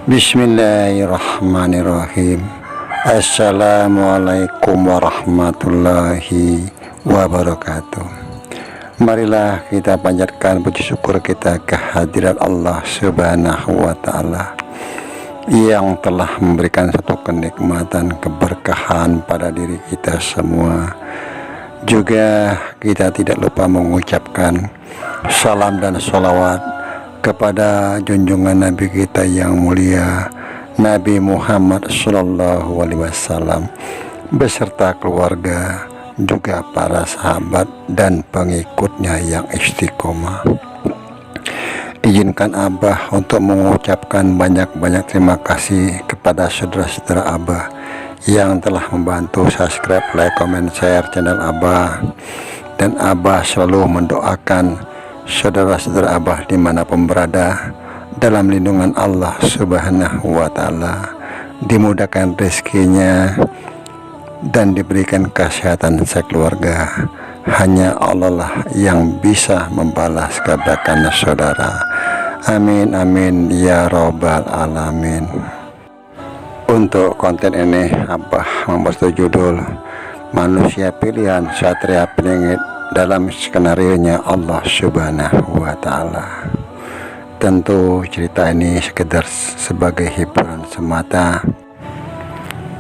Bismillahirrahmanirrahim. Assalamualaikum warahmatullahi wabarakatuh. Marilah kita panjatkan puji syukur kita kehadirat Allah Subhanahu wa Ta'ala yang telah memberikan satu kenikmatan, keberkahan pada diri kita semua. Juga kita tidak lupa mengucapkan salam dan sholawat kepada junjungan Nabi kita yang mulia, Nabi Muhammad SAW, beserta keluarga, juga para sahabat dan pengikutnya yang istiqomah. Izinkan Abah untuk mengucapkan banyak-banyak terima kasih kepada saudara-saudara Abah yang telah membantu subscribe, like, comment, share channel Abah. Dan Abah selalu mendoakan saudara-saudara Abah dimanapun berada dalam lindungan Allah Subhanahu wa Ta'ala, dimudahkan rezekinya dan diberikan kesehatan sekeluarga. Hanya Allah lah yang bisa membalas kebaikan saudara. Amin amin ya robbal alamin. Untuk konten ini Abah membuat judul Manusia Pilihan Satria Peningit dalam skenarionya Allah Subhanahu wa Ta'ala. Tentu cerita ini sekedar sebagai hiburan semata.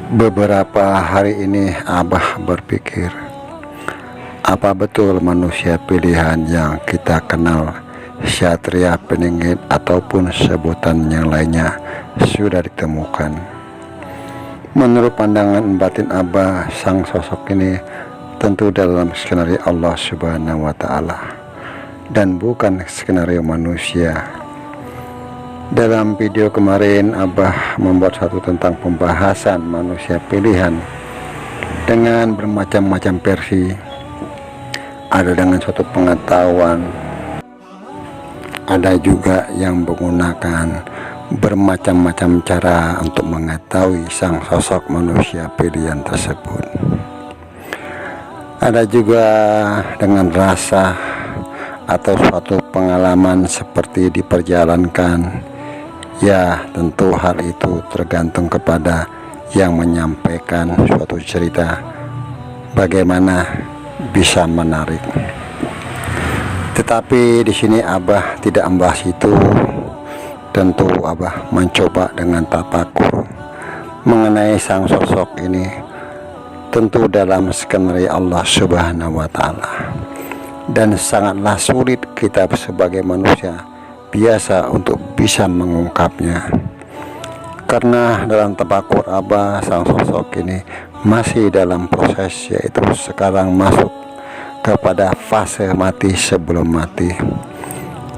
Beberapa hari ini Abah berpikir, apa betul manusia pilihan yang kita kenal Satria Peningit ataupun sebutan yang lainnya sudah ditemukan? Menurut pandangan batin Abah, sang sosok ini tentu dalam skenario Allah Subhanahu wa Ta'ala dan bukan skenario manusia. Dalam video kemarin Abah membuat satu tentang pembahasan manusia pilihan dengan bermacam-macam versi. Ada dengan suatu pengetahuan, ada juga yang menggunakan bermacam-macam cara untuk mengetahui sang sosok manusia pilihan tersebut. Ada juga dengan rasa atau suatu pengalaman seperti diperjalankan. Ya, tentu hal itu tergantung kepada yang menyampaikan suatu cerita bagaimana bisa menarik. Tetapi di sini Abah tidak membahas itu. Tentu Abah mencoba dengan tafakur mengenai sang sosok ini, tentu dalam skenario Allah Subhanahu wa Ta'ala, dan sangatlah sulit kita sebagai manusia biasa untuk bisa mengungkapnya. Karena dalam tafakur Abah, sang sosok ini masih dalam proses, yaitu sekarang masuk kepada fase mati sebelum mati.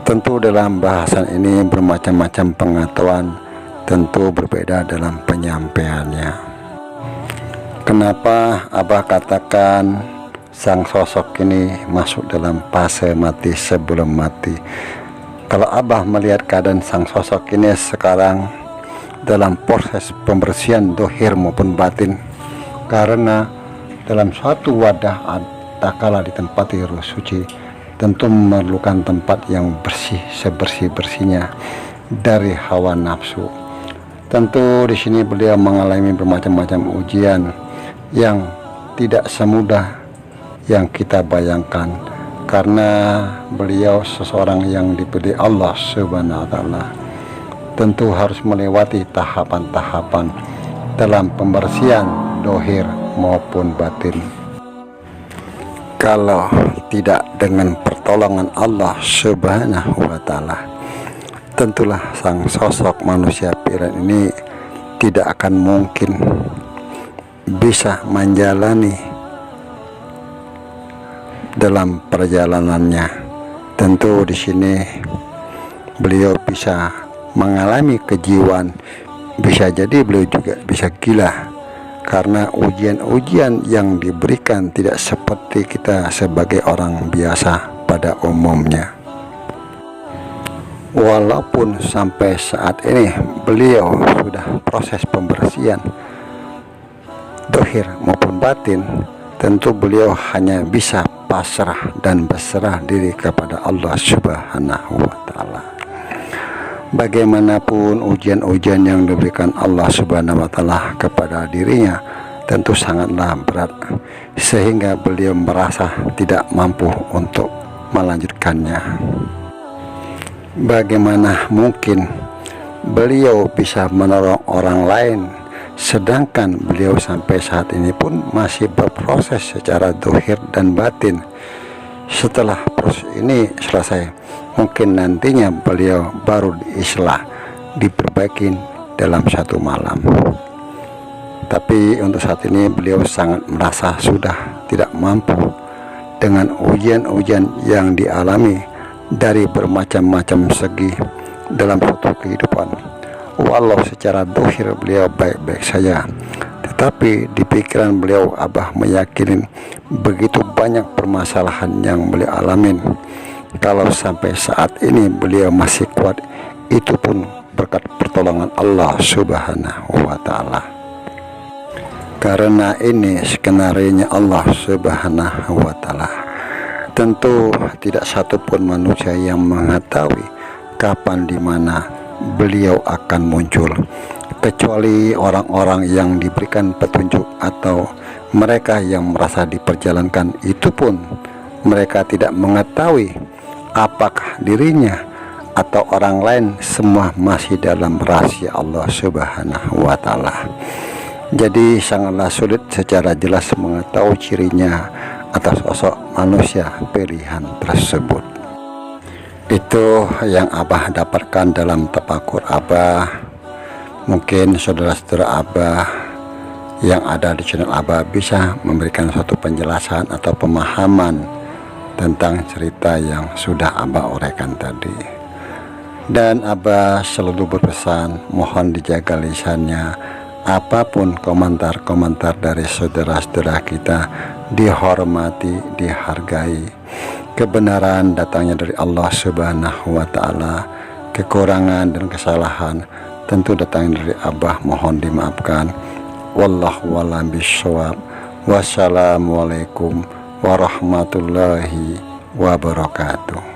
Tentu dalam bahasan ini bermacam-macam pengetahuan, tentu berbeda dalam penyampaiannya. Kenapa Abah katakan sang sosok ini masuk dalam fase mati sebelum mati? Kalau Abah melihat keadaan sang sosok ini sekarang dalam proses pembersihan dohir maupun batin, karena dalam suatu wadah tak kala ditempati ruh suci, tentu memerlukan tempat yang bersih sebersih-bersihnya dari hawa nafsu. Tentu di sini beliau mengalami bermacam-macam ujian yang tidak semudah yang kita bayangkan, karena beliau seseorang yang dipilih Allah Subhanahu wa Ta'ala. Tentu harus melewati tahapan-tahapan dalam pembersihan dohir maupun batin. Kalau tidak dengan pertolongan Allah Subhanahu wa Ta'ala, tentulah sang sosok manusia pilihan ini tidak akan mungkin bisa menjalani dalam perjalanannya. Tentu di sini beliau bisa mengalami kejiwaan, bisa jadi beliau juga bisa gila, karena ujian-ujian yang diberikan tidak seperti kita sebagai orang biasa pada umumnya. Walaupun sampai saat ini beliau sudah proses pembersihan dohir maupun batin, tentu beliau hanya bisa pasrah dan berserah diri kepada Allah Subhanahu wa Ta'ala. Bagaimanapun ujian-ujian yang diberikan Allah Subhanahu wa Ta'ala kepada dirinya tentu sangatlah berat, sehingga beliau merasa tidak mampu untuk melanjutkannya. Bagaimana mungkin beliau bisa menolong orang lain, sedangkan beliau sampai saat ini pun masih berproses secara dohir dan batin. Setelah proses ini selesai, mungkin nantinya beliau baru diislah, diperbaiki dalam satu malam. Tapi untuk saat ini beliau sangat merasa sudah tidak mampu dengan ujian-ujian yang dialami dari bermacam-macam segi dalam suatu kehidupan. Walau secara dohir beliau baik-baik saja, tetapi di pikiran beliau Abah meyakini begitu banyak permasalahan yang beliau alamin. Kalau sampai saat ini beliau masih kuat, itu pun berkat pertolongan Allah Subhanahu wa Ta'ala. Karena ini skenario Allah Subhanahu wa Ta'ala. Tentu tidak satupun manusia yang mengetahui kapan di mana beliau akan muncul, kecuali orang-orang yang diberikan petunjuk atau mereka yang merasa diperjalankan. Itu pun mereka tidak mengetahui apakah dirinya atau orang lain, semua masih dalam rahasia Allah Subhanahu wa Ta'ala. Jadi sangatlah sulit secara jelas mengetahui cirinya atas sosok manusia pilihan tersebut. Itu yang Abah dapatkan dalam tafakur Abah. Mungkin saudara-saudara Abah yang ada di channel Abah bisa memberikan suatu penjelasan atau pemahaman tentang cerita yang sudah Abah uraikan tadi. Dan Abah selalu berpesan, mohon dijaga lisannya. Apapun komentar-komentar dari saudara-saudara kita dihormati, dihargai. Kebenaran datangnya dari Allah Subhanahu wa Ta'ala. Kekurangan dan kesalahan tentu datangnya dari Abah, mohon dimaafkan. Wallahu a'lam bishawab. Wassalamualaikum warahmatullahi wabarakatuh.